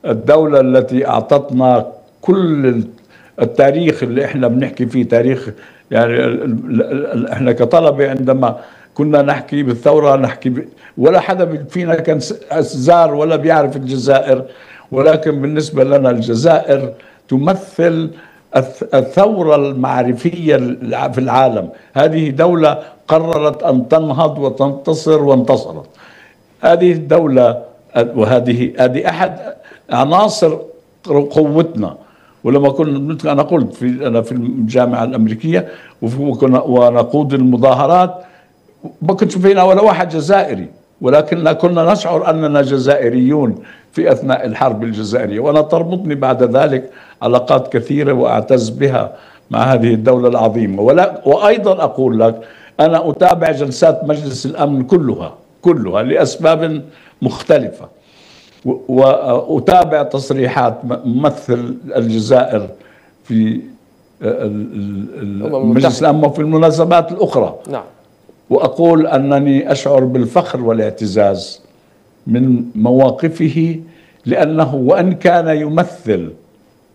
الدولة التي أعطتنا كل التاريخ اللي احنا بنحكي فيه تاريخ. يعني احنا كطلبة عندما كنا نحكي بالثورة نحكي ولا حدا فينا كان زار ولا بيعرف الجزائر، ولكن بالنسبة لنا الجزائر تمثل الثورة المعرفية في العالم. هذه دولة قررت أن تنهض وتنتصر وانتصرت. هذه الدولة وهذه أحد عناصر قوتنا. ولما كنا أنا قلت أنا في الجامعة الأمريكية ونقود المظاهرات ما كنتش فينا ولا واحد جزائري، ولكن كنا نشعر أننا جزائريون في أثناء الحرب الجزائرية. وأنا تربطني بعد ذلك علاقات كثيرة وأعتز بها مع هذه الدولة العظيمة. وأيضا أقول لك أنا أتابع جلسات مجلس الأمن كلها لأسباب مختلفة، وأتابع تصريحات ممثل الجزائر في مجلس الأمن وفي المناسبات الأخرى. نعم. وأقول أنني أشعر بالفخر والاعتزاز من مواقفه، لأنه وإن كان يمثل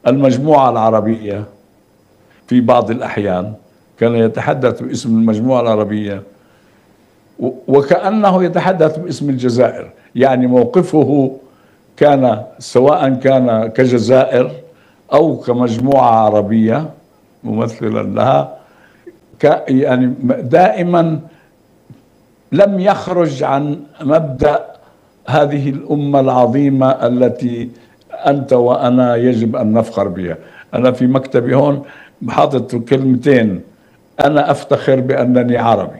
المجموعة العربية في بعض الأحيان كان يتحدث باسم المجموعة العربية وكأنه يتحدث باسم الجزائر. يعني موقفه كان سواء كان كجزائر أو كمجموعة عربية ممثلا لها يعني دائما لم يخرج عن مبدأ هذه الأمة العظيمة التي أنت وأنا يجب أن نفخر بها. أنا في مكتبي هون حاطط كلمتين: أنا أفتخر بأنني عربي.